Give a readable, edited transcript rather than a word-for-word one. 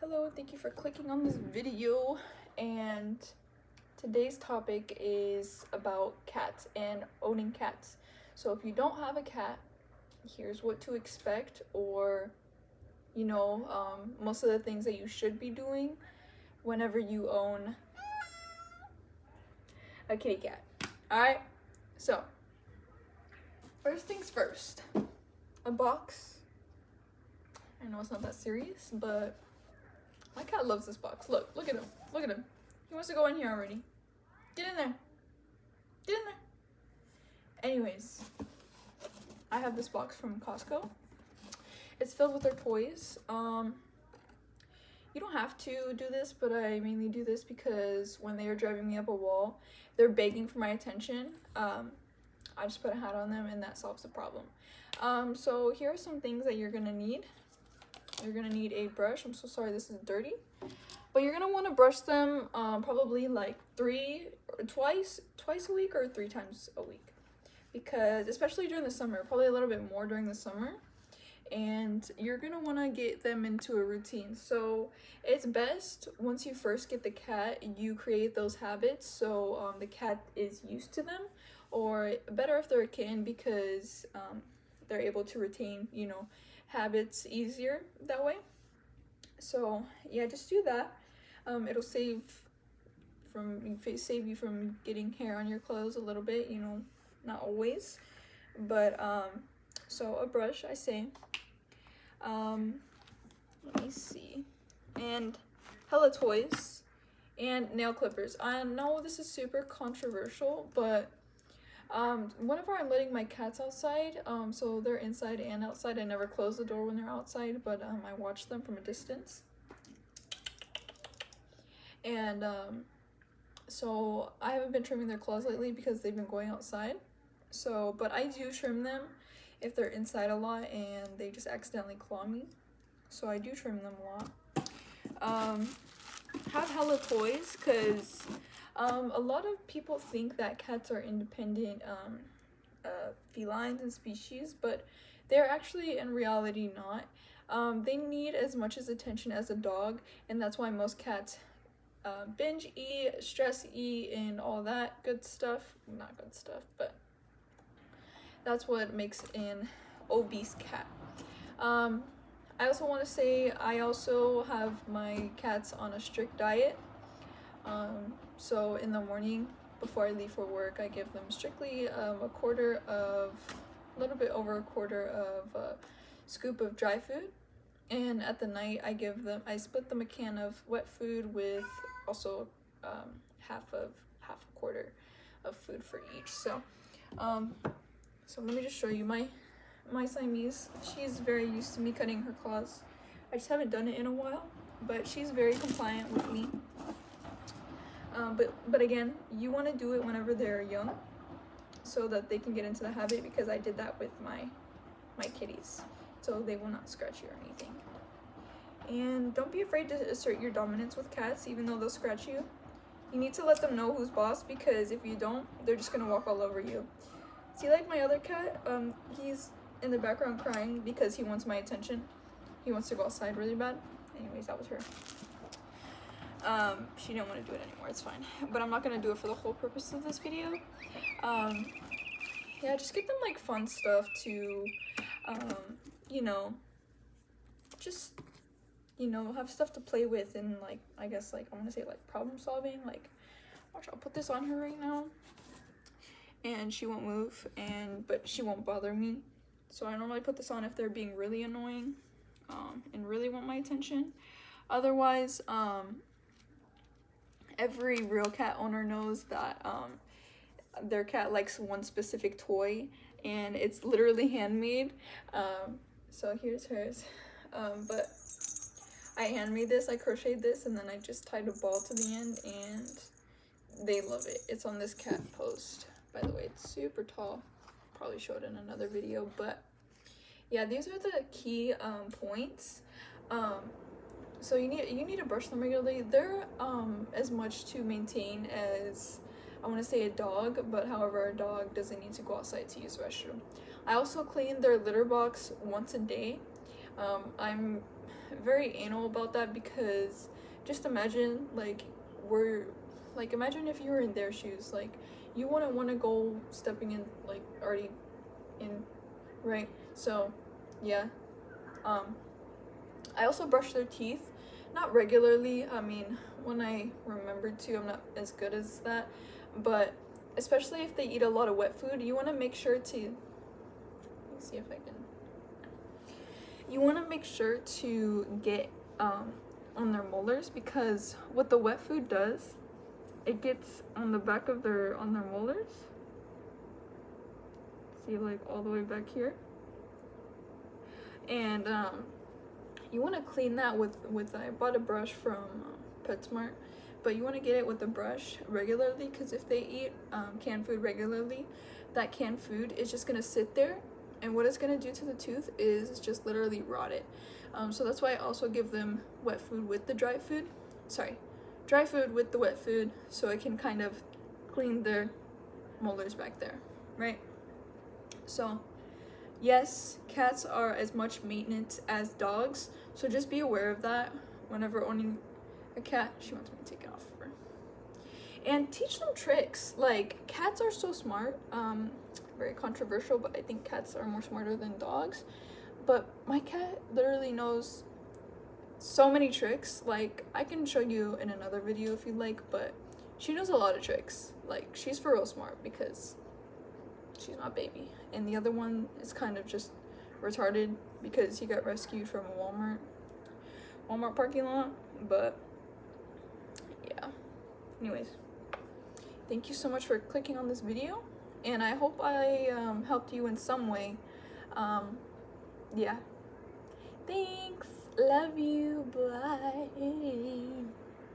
Hello, thank you for clicking on this video, and today's topic is about cats and owning cats. So if you don't have a cat, here's what to expect, or most of the things that you should be doing whenever you own a kitty cat. Alright, so first things first, a box. I know it's not that serious, but my cat loves this box. Look at him. Look at him. He wants to go in here already. Get in there. Get in there. Anyways, I have this box from Costco. It's filled with their toys. You don't have to do this, but I mainly do this because when they are driving me up a wall, they're begging for my attention. I just put a hat on them and that solves the problem. So here are some things that you're gonna need. You're gonna need a brush. I'm so sorry this is dirty, but you're gonna want to brush them probably like twice a week or 3 times a week, because especially during the summer, probably a little bit more during the summer, and you're gonna want to get them into a routine. So it's best once you first get the cat, you create those habits so the cat is used to them, or better if they're a kitten, because they're able to retain habits easier that way. So yeah, just do that. It'll save you from getting hair on your clothes a little bit, not always, but so a brush, I say. Let me see, and hella toys and nail clippers. I know this is super controversial, but whenever I'm letting my cats outside, so they're inside and outside, I never close the door when they're outside, but I watch them from a distance. And so I haven't been trimming their claws lately because they've been going outside. So, but I do trim them if they're inside a lot and they just accidentally claw me. So I do trim them a lot. Have hella toys, because a lot of people think that cats are independent felines and species, but they're actually in reality not. They need as much as attention as a dog, and that's why most cats binge eat, stress eat, and all that good stuff. Not good stuff, but that's what makes an obese cat. I also want to say I also have my cats on a strict diet. So in the morning before I leave for work, I give them strictly a little bit over a quarter of a scoop of dry food, and at the night I split them a can of wet food with also half a quarter of food for each. So so let me just show you my Siamese. She's very used to me cutting her claws. I just haven't done it in a while, but she's very compliant with me. But again, you want to do it whenever they're young so that they can get into the habit, because I did that with my kitties, so they will not scratch you or anything. And don't be afraid to assert your dominance with cats, even though they'll scratch you. You need to let them know who's boss, because if you don't, they're just gonna walk all over you. See, like my other cat, he's in the background crying because he wants my attention. He wants to go outside really bad. Anyways, that was her. She didn't want to do it anymore, it's fine. But I'm not gonna do it for the whole purpose of this video. Yeah, just get them like fun stuff to, just, have stuff to play with, and like, I guess like, I want to say like problem solving. Like, watch, I'll put this on her right now. And she won't move, but she won't bother me. So I normally put this on if they're being really annoying, and really want my attention. Otherwise, every real cat owner knows that their cat likes one specific toy, and it's literally handmade. So here's hers. But I handmade this, I crocheted this, and then I just tied a ball to the end, and they love it. It's on this cat post. By the way, it's super tall. Probably showed in another video, but yeah, these are the key points. So you need to brush them regularly. They're as much to maintain as, I want to say, a dog, but however, a dog doesn't need to go outside to use the restroom. I also clean their litter box once a day. I'm very anal about that, because just imagine imagine if you were in their shoes. Like, you wouldn't want to go stepping in, like, already in, right? So yeah. I also brush their teeth, not regularly. I mean, when I remember to. I'm not as good as that, but especially if they eat a lot of wet food, you want to make sure to, let me see if I can, you want to make sure to get on their molars, because what the wet food does, it gets on the back of their molars. See, like all the way back here. And you want to clean that with I bought a brush from PetSmart, but you want to get it with a brush regularly, because if they eat canned food regularly, that canned food is just gonna sit there, and what it's gonna do to the tooth is just literally rot it. So that's why I also give them wet food with the dry food. Sorry, dry food with the wet food, so it can kind of clean their molars back there, right? So yes, cats are as much maintenance as dogs, so just be aware of that whenever owning a cat. She wants me to take it off of her. And teach them tricks. Like, cats are so smart. Very controversial, but I think cats are more smarter than dogs. But my cat literally knows so many tricks. Like, I can show you in another video if you'd like, but she knows a lot of tricks. Like, she's for real smart, because she's not baby. And the other one is kind of just retarded, because he got rescued from a Walmart parking lot. But yeah, anyways, thank you so much for clicking on this video, and I hope I helped you in some way. Yeah, thanks, love you, bye.